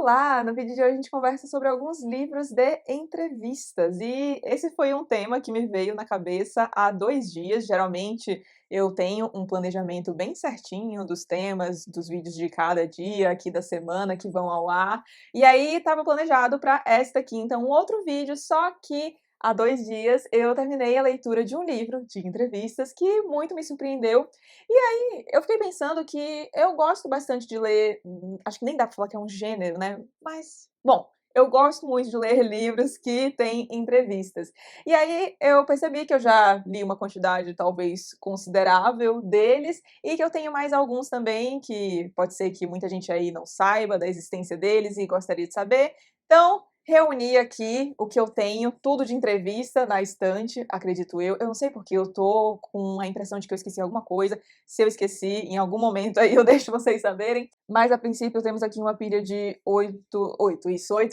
Olá! No vídeo de hoje a gente conversa sobre alguns livros de entrevistas, e esse foi um tema que me veio na cabeça há 2 dias. Geralmente eu tenho um planejamento bem certinho dos temas, dos vídeos de cada dia aqui da semana que vão ao ar, e aí estava planejado para esta quinta um outro vídeo, só que há 2 dias eu terminei a leitura de um livro de entrevistas que muito me surpreendeu. E aí eu fiquei pensando que eu gosto bastante de ler, acho que nem dá pra falar que é um gênero, né, mas, bom, eu gosto muito de ler livros que têm entrevistas. E aí eu percebi que eu já li uma quantidade talvez considerável deles, e que eu tenho mais alguns também que pode ser que muita gente aí não saiba da existência deles e gostaria de saber. Então, reuni aqui o que eu tenho, tudo de entrevista na estante, acredito eu. Eu não sei porque eu tô com a impressão de que eu esqueci alguma coisa. Se eu esqueci, em algum momento aí eu deixo vocês saberem. Mas a princípio temos aqui uma pilha de 8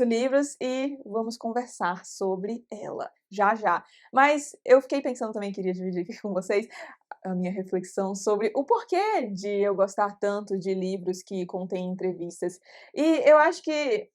livros e vamos conversar sobre ela, já já. Mas eu fiquei pensando também, queria dividir aqui com vocês a minha reflexão sobre o porquê de eu gostar tanto de livros que contêm entrevistas. E eu acho que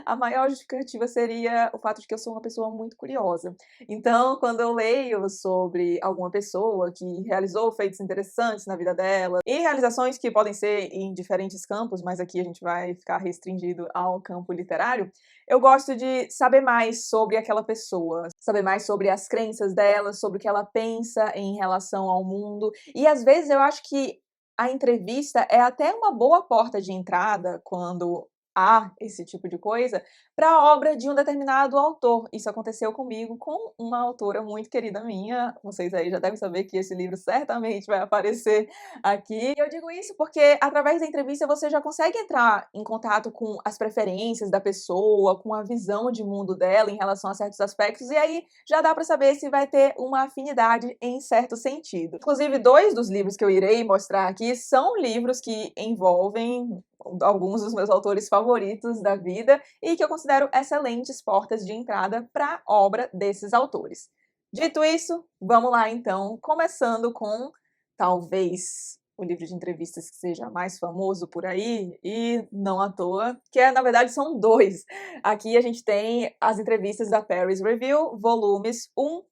a maior justificativa seria o fato de que eu sou uma pessoa muito curiosa. Então, quando eu leio sobre alguma pessoa que realizou feitos interessantes na vida dela, e realizações que podem ser em diferentes campos, mas aqui a gente vai ficar restringido ao campo literário, eu gosto de saber mais sobre aquela pessoa, saber mais sobre as crenças dela, sobre o que ela pensa em relação ao mundo. E às vezes eu acho que a entrevista é até uma boa porta de entrada quando há esse tipo de coisa, para a obra de um determinado autor. Isso aconteceu comigo com uma autora muito querida minha, vocês aí já devem saber que esse livro certamente vai aparecer aqui. E eu digo isso porque através da entrevista você já consegue entrar em contato com as preferências da pessoa, com a visão de mundo dela em relação a certos aspectos, e aí já dá para saber se vai ter uma afinidade em certo sentido. Inclusive, 2 dos livros que eu irei mostrar aqui são livros que envolvem alguns dos meus autores favoritos da vida e que eu considero excelentes portas de entrada para a obra desses autores. Dito isso, vamos lá então, começando com talvez o livro de entrevistas que seja mais famoso por aí, e não à toa, que na verdade são 2. Aqui a gente tem as entrevistas da Paris Review, volumes 1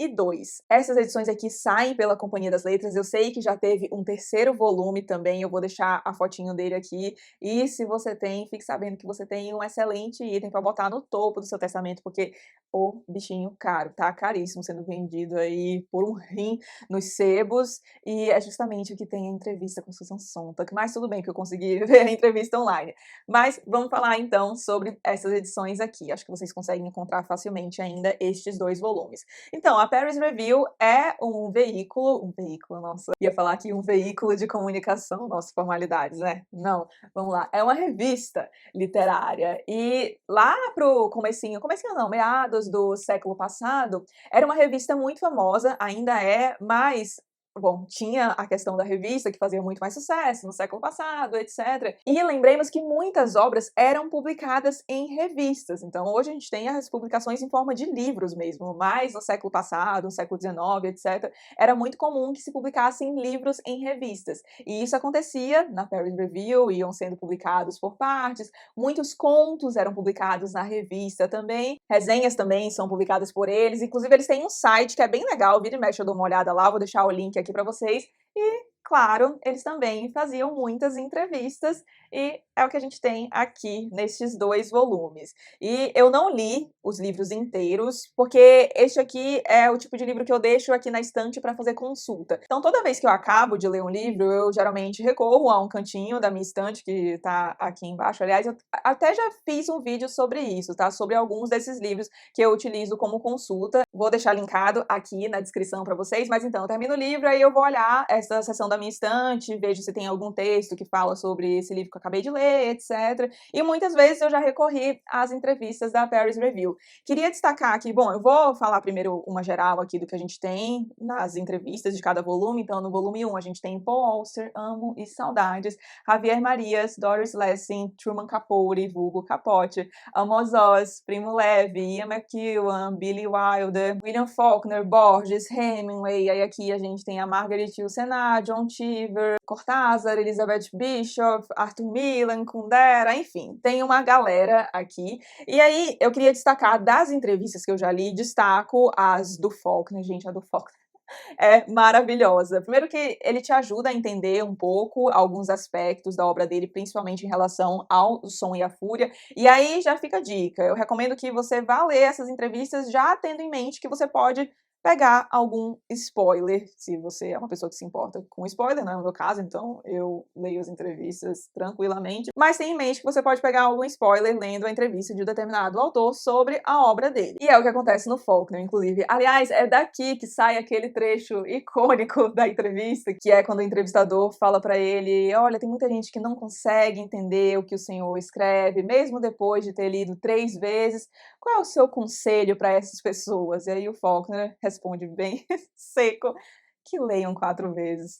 e 2. Essas edições aqui saem pela Companhia das Letras, eu sei que já teve um terceiro volume também, eu vou deixar a fotinho dele aqui, e se você tem, fique sabendo que você tem um excelente item para botar no topo do seu testamento, porque o bichinho caro, tá caríssimo sendo vendido aí por um rim nos sebos, e é justamente o que tem a entrevista com Susan Sontag, mas tudo bem que eu consegui ver a entrevista online. Mas vamos falar então sobre essas edições aqui, acho que vocês conseguem encontrar facilmente ainda estes 2 volumes. Então, a Paris Review é um veículo, nossa, ia falar aqui um veículo de comunicação, nossa, formalidades, né? Não, vamos lá, é uma revista literária, e lá pro comecinho não, meados do século passado, era uma revista muito famosa, ainda é, mas bom, tinha a questão da revista que fazia muito mais sucesso no século passado, etc. E lembremos que muitas obras eram publicadas em revistas, então hoje a gente tem as publicações em forma de livros mesmo, mas no século passado, no século XIX, etc., era muito comum que se publicassem livros em revistas. E isso acontecia na Paris Review, iam sendo publicados por partes, muitos contos eram publicados na revista também, resenhas também são publicadas por eles, inclusive eles têm um site que é bem legal, vira e mexe eu dou uma olhada lá, vou deixar o link aqui para vocês. E, claro, eles também faziam muitas entrevistas, e é o que a gente tem aqui nestes 2 volumes. E eu não li os livros inteiros, porque este aqui é o tipo de livro que eu deixo aqui na estante para fazer consulta. Então, toda vez que eu acabo de ler um livro, eu geralmente recorro a um cantinho da minha estante, que tá aqui embaixo. Aliás, eu até já fiz um vídeo sobre isso, tá? Sobre alguns desses livros que eu utilizo como consulta. Vou deixar linkado aqui na descrição para vocês, mas então, eu termino o livro, aí eu vou olhar essa seção da minha estante, vejo se tem algum texto que fala sobre esse livro que eu acabei de ler, etc. E muitas vezes eu já recorri às entrevistas da Paris Review. Queria destacar aqui, bom, eu vou falar primeiro uma geral aqui do que a gente tem nas entrevistas de cada volume. Então, no volume 1 a gente tem Paul Auster, Amo e Saudades, Javier Marias, Doris Lessing, Truman Capote, vulgo Capote, Amos Oz, Primo Levi, Ian McEwan, Billy Wilder, William Faulkner, Borges, Hemingway, aí aqui a gente tem a Margaret Yourcenar, John Cheever, Cortázar, Elizabeth Bishop, Arthur Miller, Kundera, enfim, tem uma galera aqui. E aí eu queria destacar das entrevistas que eu já li, destaco as do Faulkner, gente, a do Faulkner é maravilhosa. Primeiro que ele te ajuda a entender um pouco alguns aspectos da obra dele, principalmente em relação ao Som e a Fúria. E aí já fica a dica, eu recomendo que você vá ler essas entrevistas já tendo em mente que você pode pegar algum spoiler, se você é uma pessoa que se importa com spoiler, não é o meu caso, então eu leio as entrevistas tranquilamente, mas tenha em mente que você pode pegar algum spoiler lendo a entrevista de um determinado autor sobre a obra dele. E é o que acontece no Faulkner, inclusive. Aliás, é daqui que sai aquele trecho icônico da entrevista, que é quando o entrevistador fala pra ele: olha, tem muita gente que não consegue entender o que o senhor escreve, mesmo depois de ter lido 3 vezes. Qual é o seu conselho para essas pessoas? E aí o Faulkner responde bem seco, que leiam 4 vezes.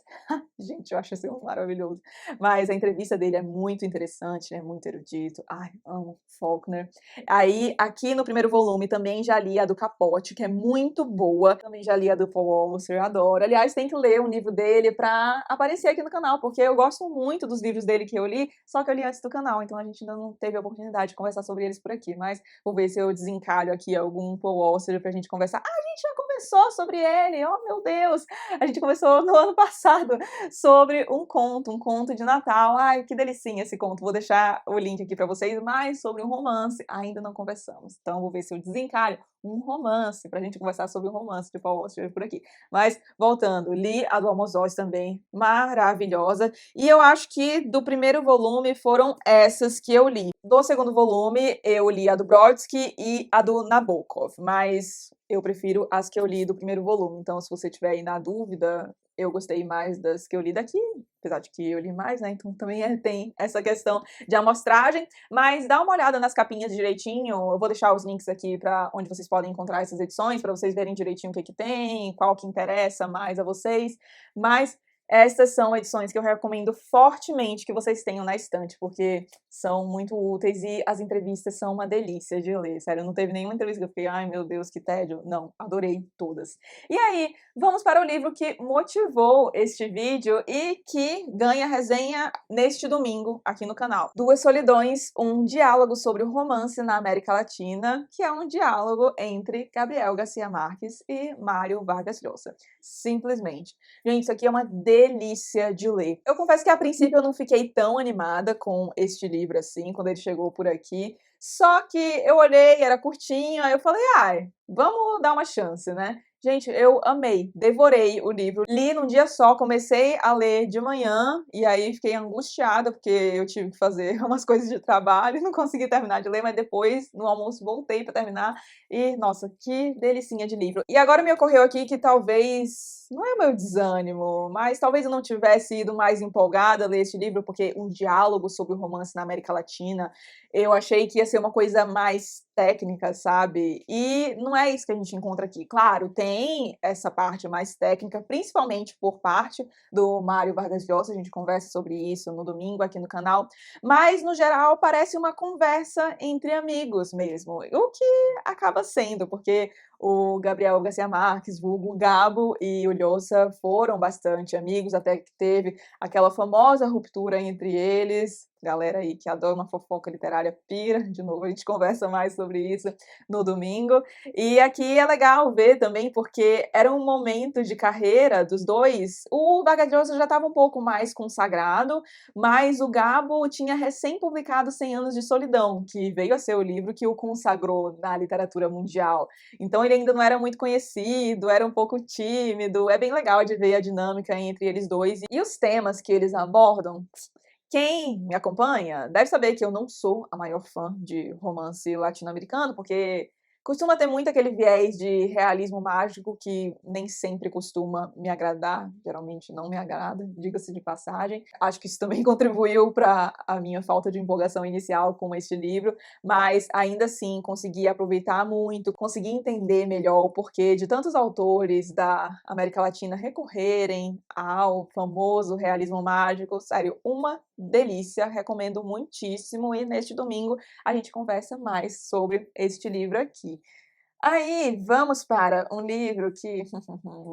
Gente, eu acho isso maravilhoso. Mas a entrevista dele é muito interessante, é muito erudito. Ai, amo Faulkner. Aí, aqui no primeiro volume, também já li a do Capote, que é muito boa. Também já li a do Paul Auster, eu adoro. Aliás, tem que ler um livro dele pra aparecer aqui no canal, porque eu gosto muito dos livros dele que eu li, só que eu li antes do canal, então a gente ainda não teve a oportunidade de conversar sobre eles por aqui. Mas vou ver se eu desencalho aqui algum Paul Auster pra gente conversar. Ah, a gente já conversou sobre ele! Oh, meu Deus! A gente conversou no ano passado sobre um conto de Natal. Ai, que delicinha esse conto. Vou deixar o link aqui para vocês, mas sobre um romance ainda não conversamos. Então vou ver se eu desencalho um romance pra gente conversar sobre o romance de Paul Auster por aqui. Mas voltando, li a do Amos Oz também, maravilhosa. E eu acho que do primeiro volume foram essas que eu li. Do segundo volume eu li a do Brodsky e a do Nabokov, mas eu prefiro as que eu li do primeiro volume. Então se você tiver aí na dúvida, eu gostei mais das que eu li daqui, apesar de que eu li mais, né, então também tem essa questão de amostragem, mas dá uma olhada nas capinhas direitinho, eu vou deixar os links aqui para onde vocês podem encontrar essas edições, para vocês verem direitinho o que que tem, qual que interessa mais a vocês, mas essas são edições que eu recomendo fortemente que vocês tenham na estante, porque são muito úteis e as entrevistas são uma delícia de ler, sério, não teve nenhuma entrevista que eu fiquei, ai meu Deus, que tédio, não, adorei todas. E aí, vamos para o livro que motivou este vídeo e que ganha resenha neste domingo aqui no canal. Duas Solidões, um diálogo sobre o romance na América Latina, que é um diálogo entre Gabriel Garcia Marques e Mário Vargas Llosa. Simplesmente. Gente, isso aqui é uma delícia de ler. Eu confesso que a princípio eu não fiquei tão animada com este livro assim, quando ele chegou por aqui, só que eu olhei, era curtinho, aí eu falei, ai, vamos dar uma chance, né? Gente, eu amei, devorei o livro, li num dia só, comecei a ler de manhã e aí fiquei angustiada porque eu tive que fazer umas coisas de trabalho e não consegui terminar de ler, mas depois no almoço voltei para terminar e, nossa, que delicinha de livro. E agora me ocorreu aqui que talvez, não é o meu desânimo, mas talvez eu não tivesse ido mais empolgada a ler este livro porque um diálogo sobre o romance na América Latina, eu achei que ia ser uma coisa mais técnica, sabe? E não é isso que a gente encontra aqui. Claro, tem essa parte mais técnica, principalmente por parte do Mário Vargas Llosa, a gente conversa sobre isso no domingo aqui no canal, mas no geral parece uma conversa entre amigos mesmo, o que acaba sendo, porque o Gabriel Garcia Marques, vulgo Gabo, e o Llosa foram bastante amigos, até que teve aquela famosa ruptura entre eles. Galera aí que adora uma fofoca literária pira, de novo a gente conversa mais sobre isso no domingo. E aqui é legal ver também, porque era um momento de carreira dos dois. O Vargas Llosa já estava um pouco mais consagrado, mas o Gabo tinha recém-publicado 100 Anos de Solidão, que veio a ser o livro que o consagrou na literatura mundial. Então ele ainda não era muito conhecido, era um pouco tímido. É bem legal de ver a dinâmica entre eles dois e os temas que eles abordam. Quem me acompanha deve saber que eu não sou a maior fã de romance latino-americano, porque costuma ter muito aquele viés de realismo mágico que nem sempre costuma me agradar, geralmente não me agrada, diga-se de passagem. Acho que isso também contribuiu para a minha falta de empolgação inicial com este livro, mas ainda assim consegui aproveitar muito, consegui entender melhor o porquê de tantos autores da América Latina recorrerem ao famoso realismo mágico. Sério, uma delícia, recomendo muitíssimo, e neste domingo a gente conversa mais sobre este livro aqui. Aí, vamos para um livro que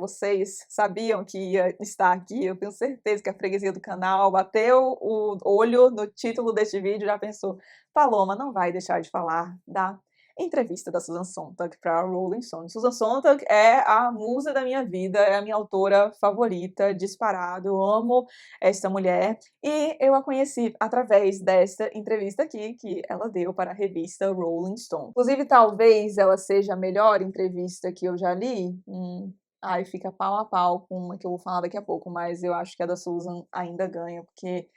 vocês sabiam que ia estar aqui, eu tenho certeza que a freguesia do canal bateu o olho no título deste vídeo e já pensou: "Paloma não vai deixar de falar da entrevista da Susan Sontag para Rolling Stone". Susan Sontag é a musa da minha vida, é a minha autora favorita, disparado, eu amo esta mulher, e eu a conheci através desta entrevista aqui, que ela deu para a revista Rolling Stone. Inclusive, talvez ela seja a melhor entrevista que eu já li, aí fica pau a pau com uma que eu vou falar daqui a pouco, mas eu acho que a da Susan ainda ganha, porque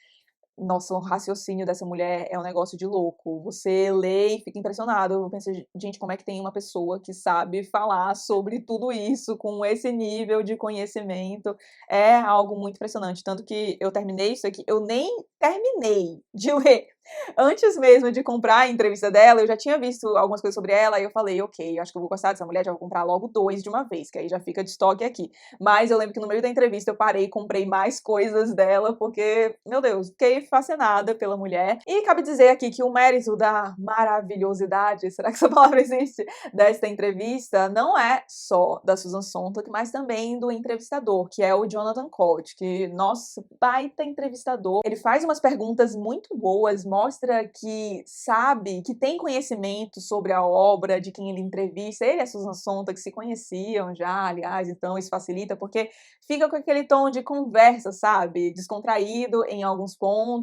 nossa, o raciocínio dessa mulher é um negócio de louco. Você lê e fica impressionado. Eu penso: Gente, como é que tem uma pessoa que sabe falar sobre tudo isso com esse nível de conhecimento?". É algo muito impressionante, tanto que eu terminei isso aqui eu nem terminei de ler. Antes mesmo de comprar a entrevista dela, eu já tinha visto algumas coisas sobre ela, e eu falei: "Ok, acho que eu vou gostar dessa mulher, já vou comprar logo 2 de uma vez, que aí já fica de estoque aqui". Mas eu lembro que no meio da entrevista eu parei e comprei mais coisas dela, porque, meu Deus, fiquei fascinada pela mulher. E cabe dizer aqui que o mérito da maravilhosidade, será que essa palavra existe? Desta entrevista, não é só da Susan Sontag, mas também do entrevistador, que é o Jonathan Colt, que, nossa, baita entrevistador. Ele faz umas perguntas muito boas, mostra que sabe, que tem conhecimento sobre a obra de quem ele entrevista. Ele e a Susan Sontag se conheciam já, aliás, então isso facilita, porque fica com aquele tom de conversa, sabe, descontraído em alguns pontos.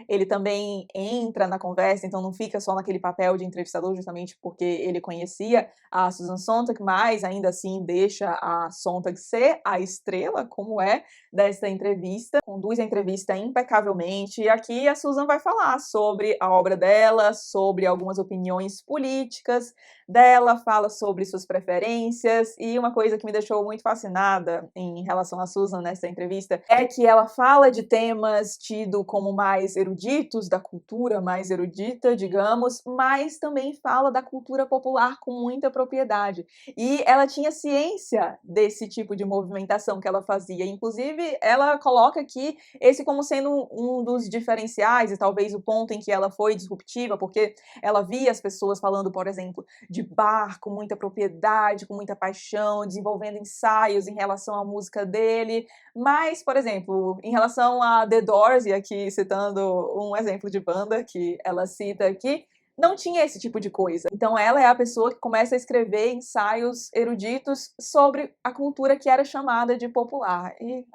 Ele também entra na conversa, então não fica só naquele papel de entrevistador, justamente porque ele conhecia a Susan Sontag, mas ainda assim deixa a Sontag ser a estrela, como é, dessa entrevista. Conduz a entrevista impecavelmente, e aqui a Susan vai falar sobre a obra dela, sobre algumas opiniões políticas dela, fala sobre suas preferências, e uma coisa que me deixou muito fascinada em relação a Susan nessa entrevista é que ela fala de temas tidos como mais eruditos, da cultura mais erudita, digamos, mas também fala da cultura popular com muita propriedade. E ela tinha ciência desse tipo de movimentação que ela fazia. Inclusive, ela coloca aqui esse como sendo um dos diferenciais e talvez o ponto em que ela foi disruptiva, porque ela via as pessoas falando, por exemplo, de Bach com muita propriedade, com muita paixão, desenvolvendo ensaios em relação à música dele, mas, por exemplo, em relação a The Doors, e aqui citando um exemplo de banda que ela cita aqui, não tinha esse tipo de coisa. Então ela é a pessoa que começa a escrever ensaios eruditos sobre a cultura que era chamada de popular. E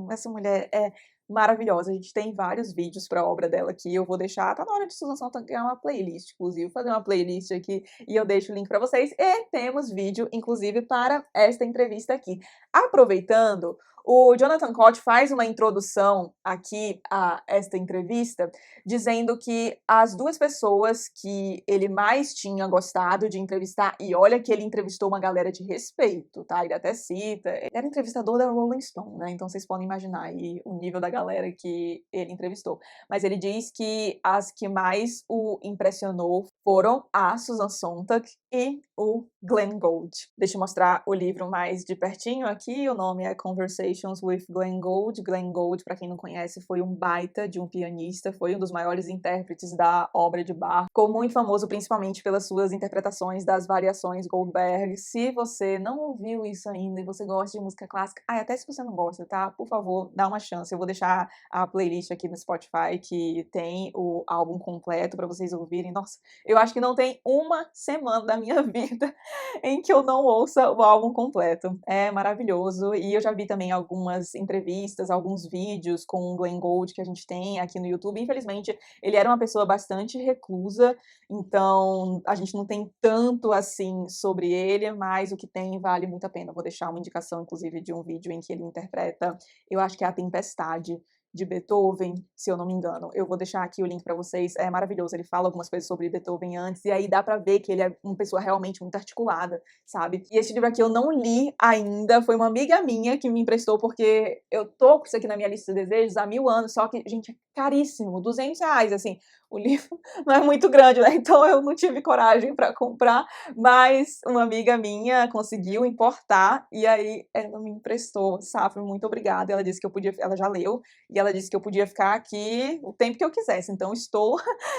essa mulher é maravilhosa. A gente tem vários vídeos para a obra dela aqui. Eu vou deixar, tá na hora de Susan Sontag criar uma playlist, inclusive, fazer uma playlist aqui e eu deixo o link para vocês. E temos vídeo, inclusive, para esta entrevista aqui. Aproveitando, o Jonathan Colt faz uma introdução aqui a esta entrevista, dizendo que as duas pessoas que ele mais tinha gostado de entrevistar, e olha que ele entrevistou uma galera de respeito, tá? Ele até cita, ele era entrevistador da Rolling Stone, né? Então vocês podem imaginar aí o nível da galera que ele entrevistou. Mas ele diz que as que mais o impressionou foram a Susan Sontag e o Glenn Gould. Deixa eu mostrar o livro mais de pertinho aqui, o nome é Conversations with Glenn Gould. Glenn Gould, para quem não conhece, foi um baita de um pianista, foi um dos maiores intérpretes da obra de Bach, ficou muito famoso principalmente pelas suas interpretações das variações Goldberg. Se você não ouviu isso ainda e você gosta de música clássica, até se você não gosta, tá? Por favor, dá uma chance. Eu vou deixar a playlist aqui no Spotify que tem o álbum completo para vocês ouvirem. Nossa, eu acho que não tem uma semana da minha vida em que eu não ouça o álbum completo. É maravilhoso. E eu já vi também algumas entrevistas, alguns vídeos com o Glenn Gould que a gente tem aqui no YouTube. Infelizmente, ele era uma pessoa bastante reclusa, então a gente não tem tanto assim sobre ele, mas o que tem vale muito a pena. Vou deixar uma indicação, inclusive, de um vídeo em que ele interpreta, eu acho que é A Tempestade, de Beethoven, se eu não me engano. Eu vou deixar aqui o link para vocês, é maravilhoso. Ele fala algumas coisas sobre Beethoven antes, e aí dá para ver que ele é uma pessoa realmente muito articulada, sabe? E esse livro aqui eu não li ainda, foi uma amiga minha que me emprestou, porque eu tô com isso aqui na minha lista de desejos há 1000 anos, só que, gente, é caríssimo, R$ 200, assim. o livro não é muito grande, né, então eu não tive coragem para comprar, mas uma amiga minha conseguiu importar, e aí ela me emprestou, sabe, muito obrigada, ela disse que eu podia, ela já leu, e ela disse que eu podia ficar aqui o tempo que eu quisesse, então estou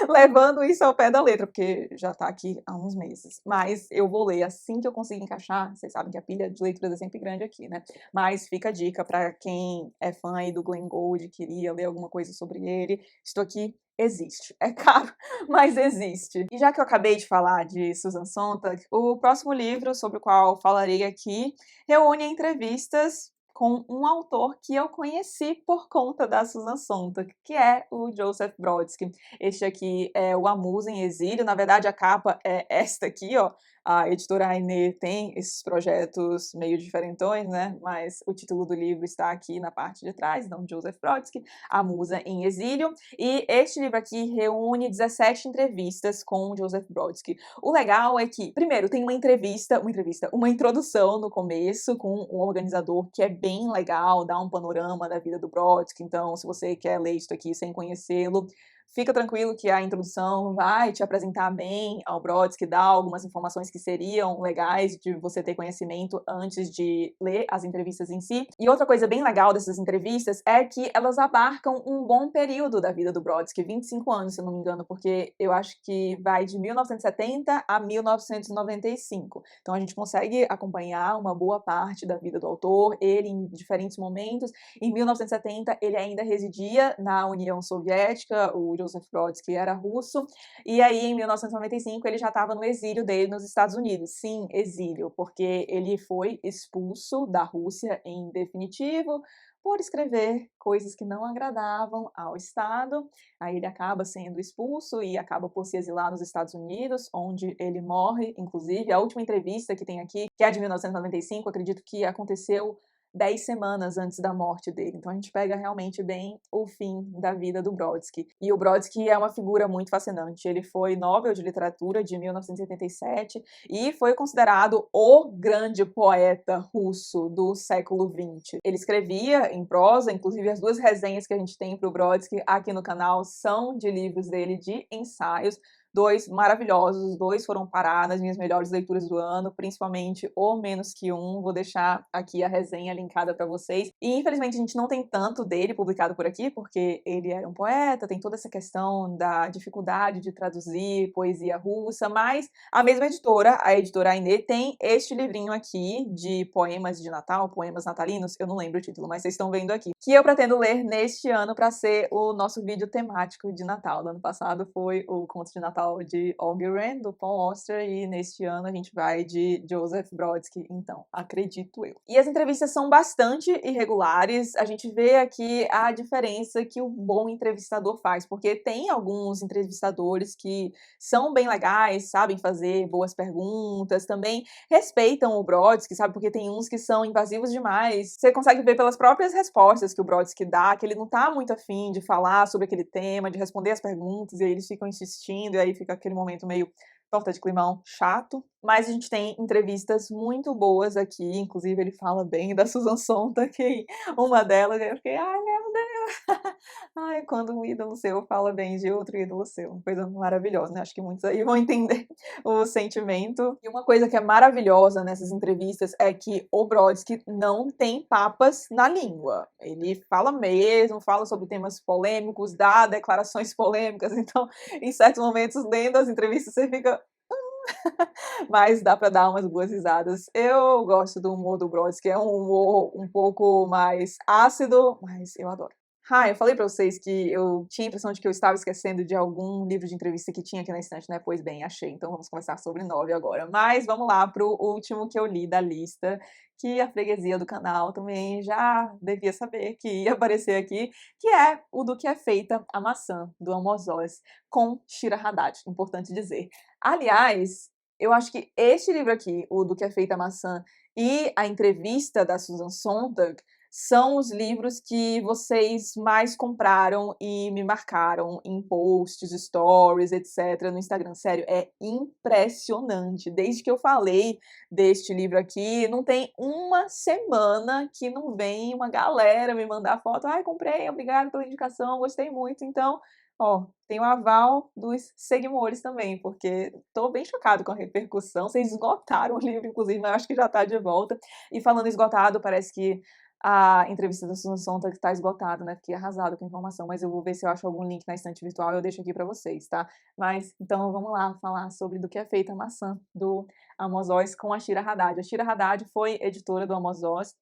levando isso ao pé da letra, porque já está aqui há uns meses, mas eu vou ler assim que eu conseguir encaixar, vocês sabem que a pilha de leituras é sempre grande aqui, né, mas fica a dica para quem é fã aí do Glenn Gould, queria ler alguma coisa sobre ele, estou aqui. Existe. É caro, mas existe. E já que eu acabei de falar de Susan Sontag, o próximo livro sobre o qual falarei aqui reúne entrevistas com um autor que eu conheci por conta da Susan Sontag, que é o Joseph Brodsky. Este aqui é o A Musa em Exílio, na verdade a capa é esta aqui, ó. A editora Aine tem esses projetos meio diferentões, né? Mas o título do livro está aqui na parte de trás, então Joseph Brodsky, A Musa em Exílio. E este livro aqui reúne 17 entrevistas com o Joseph Brodsky. O legal é que, primeiro, tem uma introdução no começo com um organizador que é bem legal, dá um panorama da vida do Brodsky. Então, se você quer ler isso aqui sem conhecê-lo, fica tranquilo que a introdução vai te apresentar bem ao Brodsky, dar algumas informações que seriam legais de você ter conhecimento antes de ler as entrevistas em si. E outra coisa bem legal dessas entrevistas é que elas abarcam um bom período da vida do Brodsky, 25 anos, se eu não me engano, porque eu acho que vai de 1970 a 1995. Então a gente consegue acompanhar uma boa parte da vida do autor, ele em diferentes momentos. Em 1970 ele ainda residia na União Soviética, o Joseph Brodsky era russo, e aí em 1995 ele já estava no exílio dele nos Estados Unidos. Sim, exílio, porque ele foi expulso da Rússia em definitivo por escrever coisas que não agradavam ao Estado. Aí ele acaba sendo expulso e acaba por se exilar nos Estados Unidos, onde ele morre. Inclusive, a última entrevista que tem aqui, que é a de 1995, acredito que aconteceu 10 semanas antes da morte dele. Então a gente pega realmente bem o fim da vida do Brodsky. E o Brodsky é uma figura muito fascinante. Ele foi Nobel de Literatura de 1987 e foi considerado o grande poeta russo do século XX. Ele escrevia em prosa, inclusive as duas resenhas que a gente tem para o Brodsky aqui no canal são de livros dele de ensaios. Dois maravilhosos, os dois foram parar nas minhas melhores leituras do ano, principalmente O Menos Que Um. Vou deixar aqui a resenha linkada para vocês. E infelizmente a gente não tem tanto dele publicado por aqui, porque ele era um poeta, tem toda essa questão da dificuldade de traduzir poesia russa, mas a mesma editora, a editora Aine, tem este livrinho aqui de poemas de Natal, poemas natalinos, eu não lembro o título, mas vocês estão vendo aqui, que eu pretendo ler neste ano para ser o nosso vídeo temático de Natal. Do ano passado foi o Conto de Natal de Ongren, do Paul Auster, e neste ano a gente vai de Joseph Brodsky, então, acredito eu. E as entrevistas são bastante irregulares, a gente vê aqui a diferença que o bom entrevistador faz, porque tem alguns entrevistadores que são bem legais, sabem fazer boas perguntas, também respeitam o Brodsky, sabe, porque tem uns que são invasivos demais. Você consegue ver pelas próprias respostas que o Brodsky dá, que ele não tá muito afim de falar sobre aquele tema, de responder as perguntas, e aí eles ficam insistindo, e aí fica aquele momento meio torta de climão chato. Mas a gente tem entrevistas muito boas aqui, inclusive ele fala bem da Susan Sontag, que uma delas eu fiquei, ai meu Deus, ai, quando um ídolo seu fala bem de outro ídolo seu, uma coisa maravilhosa, né, acho que muitos aí vão entender o sentimento. E uma coisa que é maravilhosa nessas entrevistas é que o Brodsky não tem papas na língua, ele fala mesmo, fala sobre temas polêmicos, dá declarações polêmicas, então em certos momentos lendo as entrevistas você fica mas dá pra dar umas boas risadas. Eu gosto do humor do Brodsky, é um humor um pouco mais ácido, mas eu adoro. Ah, eu falei pra vocês que eu tinha a impressão de que eu estava esquecendo de algum livro de entrevista que tinha aqui na estante, né? Pois bem, achei. Então vamos conversar sobre 9 agora. Mas vamos lá pro último que eu li da lista, que a freguesia do canal também já devia saber que ia aparecer aqui, que é o Do Que É Feita a Maçã, do Amos Oz, com Shira Haddad, importante dizer. Aliás, eu acho que este livro aqui, o Do Que É Feita a Maçã, e a entrevista da Susan Sontag, são os livros que vocês mais compraram e me marcaram em posts, stories, etc, no Instagram. Sério, é impressionante. Desde que eu falei deste livro aqui, não tem uma semana que não vem uma galera me mandar foto. Ai, comprei, obrigada pela indicação, gostei muito. Então, ó, tem o aval dos seguidores também, porque tô bem chocado com a repercussão. Vocês esgotaram o livro, inclusive, mas eu acho que já tá de volta. E falando esgotado, parece que a entrevista da Susan Sontag tá esgotada, né? Fiquei arrasada com a informação, mas eu vou ver se eu acho algum link na estante virtual e eu deixo aqui pra vocês, tá? Mas, então, vamos lá falar sobre do que é feita a maçã do Amos Oz com a Shira Haddad. A Shira Haddad foi editora do Amos Oz,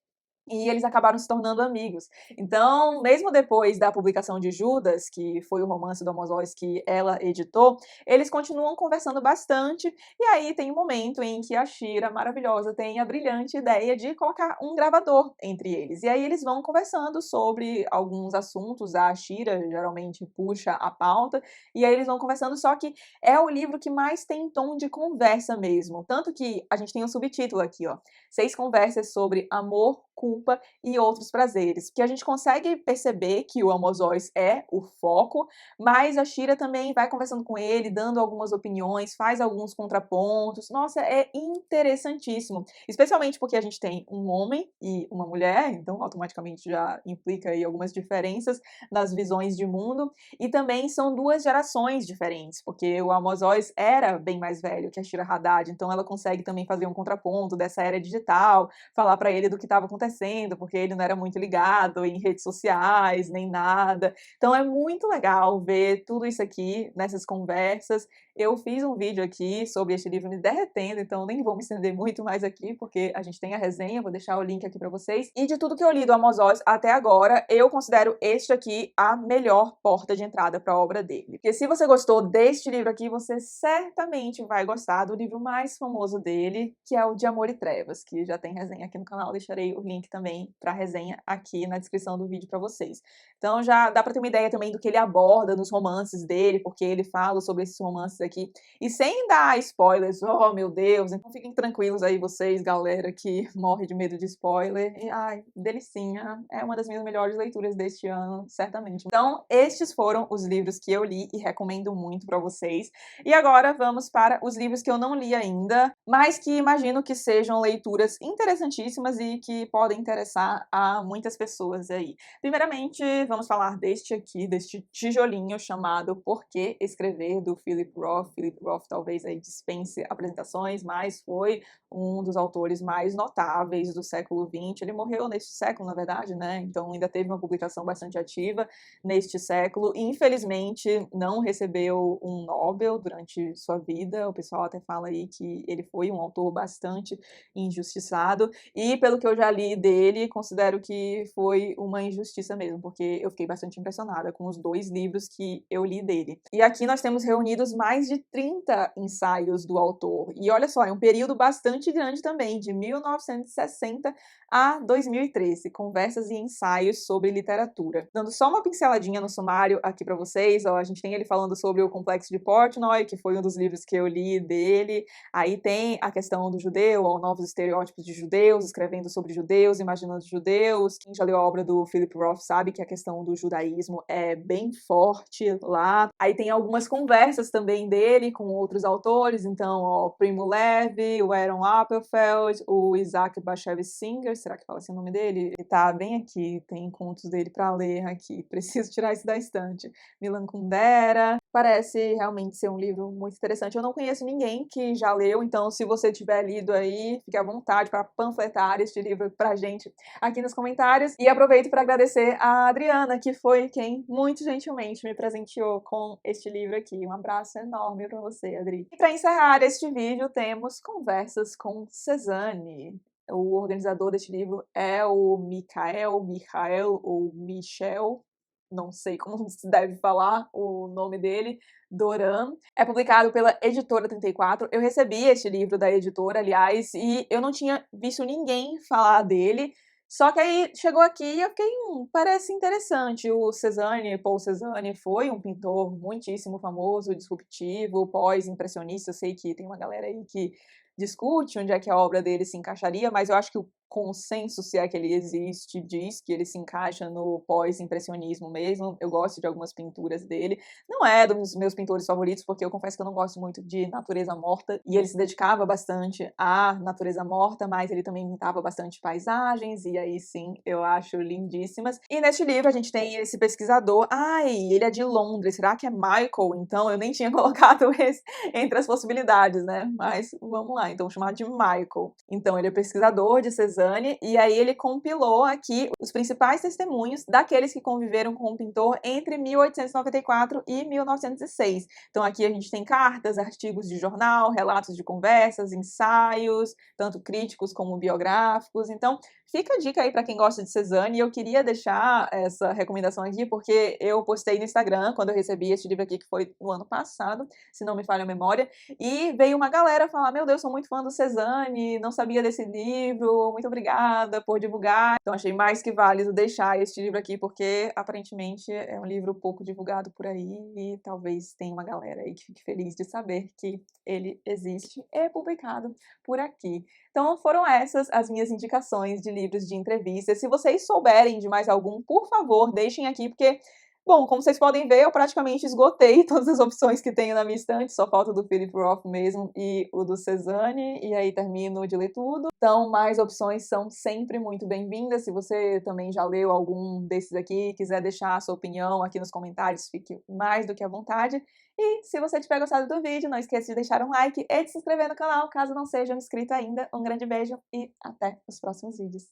e eles acabaram se tornando amigos. Então, mesmo depois da publicação de Judas, que foi o romance do Amos Oz que ela editou, eles continuam conversando bastante, e aí tem um momento em que a Shira, maravilhosa, tem a brilhante ideia de colocar um gravador entre eles. E aí eles vão conversando sobre alguns assuntos, a Shira geralmente puxa a pauta, e aí eles vão conversando, só que é o livro que mais tem tom de conversa mesmo. Tanto que a gente tem um subtítulo aqui, ó, 6 conversas sobre amor, culpa e outros prazeres, porque a gente consegue perceber que o Amos Oz é o foco, mas a Shira também vai conversando com ele, dando algumas opiniões, faz alguns contrapontos. Nossa, é interessantíssimo, especialmente porque a gente tem um homem e uma mulher, então automaticamente já implica aí algumas diferenças nas visões de mundo, e também são 2 gerações diferentes, porque o Amos Oz era bem mais velho que a Shira Haddad, então ela consegue também fazer um contraponto dessa era digital, falar para ele do que estava acontecendo, porque ele não era muito ligado em redes sociais, nem nada. Então é muito legal ver tudo isso aqui nessas conversas. Eu fiz um vídeo aqui sobre este livro me derretendo, então nem vou me estender muito mais aqui, porque a gente tem a resenha, vou deixar o link aqui para vocês. E de tudo que eu li do Amos Oz até agora, eu considero este aqui a melhor porta de entrada para a obra dele. Porque se você gostou deste livro aqui, você certamente vai gostar do livro mais famoso dele, que é o De Amor e Trevas, que já tem resenha aqui no canal, deixarei o link também para a resenha aqui na descrição do vídeo para vocês. Então já dá para ter uma ideia também do que ele aborda nos romances dele, porque ele fala sobre esses romances aqui, e sem dar spoilers, oh meu Deus, então fiquem tranquilos aí vocês, galera que morre de medo de spoiler, e ai, delicinha, é uma das minhas melhores leituras deste ano, certamente. Então estes foram os livros que eu li e recomendo muito para vocês, e agora vamos para os livros que eu não li ainda, mas que imagino que sejam leituras interessantíssimas e que podem interessar a muitas pessoas aí. Primeiramente, vamos falar deste aqui, deste tijolinho chamado Por que Escrever, do Philip Roth. Philip Roth talvez aí dispense apresentações, mas foi um dos autores mais notáveis do século XX. Ele morreu neste século, na verdade, né? Então ainda teve uma publicação bastante ativa neste século. Infelizmente, não recebeu um Nobel durante sua vida. O pessoal até fala aí que ele foi um autor bastante injustiçado. E pelo que eu já li dele, considero que foi uma injustiça mesmo, porque eu fiquei bastante impressionada com os 2 livros que eu li dele. E aqui nós temos reunidos mais de 30 ensaios do autor. E olha só, é um período bastante grande também, de 1960 a 2013, conversas e ensaios sobre literatura. Dando só uma pinceladinha no sumário aqui para vocês, ó, a gente tem ele falando sobre o Complexo de Portnoy, que foi um dos livros que eu li dele. Aí tem a questão do judeu, ó, novos estereótipos de judeus, escrevendo sobre judeus, imaginando judeus. Quem já leu a obra do Philip Roth sabe que a questão do judaísmo é bem forte lá. Aí tem algumas conversas também dele com outros autores, então, ó, Primo Levi, o Aaron Appelfeld, o Isaac Bashevis Singer, será que fala assim o nome dele? Ele tá bem aqui, tem contos dele para ler aqui, preciso tirar isso da estante. Milan Kundera, parece realmente ser um livro muito interessante. Eu não conheço ninguém que já leu, então se você tiver lido aí, fique à vontade para panfletar este livro pra gente aqui nos comentários. E aproveito para agradecer a Adriana, que foi quem muito gentilmente me presenteou com este livro aqui. Um abraço enorme para você, Adri. E para encerrar este vídeo, temos Conversas com Cezanne. O organizador deste livro é o Michael ou Michel, não sei como se deve falar o nome dele, Doran. É publicado pela Editora 34. Eu recebi este livro da editora, aliás, e eu não tinha visto ninguém falar dele. Só que aí chegou aqui e eu fiquei, parece interessante. O Cezanne, Paul Cezanne, foi um pintor muitíssimo famoso, disruptivo, pós-impressionista. Eu sei que tem uma galera aí que discute onde é que a obra dele se encaixaria, mas eu acho que o consenso, se é que ele existe, diz que ele se encaixa no pós-impressionismo mesmo. Eu gosto de algumas pinturas dele. Não é dos meus pintores favoritos, porque eu confesso que eu não gosto muito de natureza morta, e ele se dedicava bastante à natureza morta, mas ele também pintava bastante paisagens, e aí sim, eu acho lindíssimas. E neste livro a gente tem esse pesquisador, ai, ele é de Londres, será que é Michael? Então eu nem tinha colocado esse entre as possibilidades, né? Mas vamos lá, então vou chamar de Michael. Então ele é pesquisador de Cézanne, e aí ele compilou aqui os principais testemunhos daqueles que conviveram com o pintor entre 1894 e 1906. Então aqui a gente tem cartas, artigos de jornal, relatos de conversas, ensaios, tanto críticos como biográficos. Então fica a dica aí para quem gosta de Cézanne, e eu queria deixar essa recomendação aqui, porque eu postei no Instagram, quando eu recebi esse livro aqui, que foi no ano passado, se não me falha a memória, e veio uma galera falar: meu Deus, sou muito fã do Cézanne, não sabia desse livro, muito obrigada por divulgar. Então achei mais que válido deixar este livro aqui, porque aparentemente é um livro pouco divulgado por aí, e talvez tenha uma galera aí que fique feliz de saber que ele existe e é publicado por aqui. Então foram essas as minhas indicações de livros de entrevistas. Se vocês souberem de mais algum, por favor, deixem aqui, porque, bom, como vocês podem ver, eu praticamente esgotei todas as opções que tenho na minha estante, só falta o do Philip Roth mesmo e o do Cézanne, e aí termino de ler tudo. Então, mais opções são sempre muito bem-vindas. Se você também já leu algum desses aqui, quiser deixar a sua opinião aqui nos comentários, fique mais do que à vontade. E se você tiver gostado do vídeo, não esqueça de deixar um like e de se inscrever no canal, caso não seja inscrito ainda. Um grande beijo e até os próximos vídeos.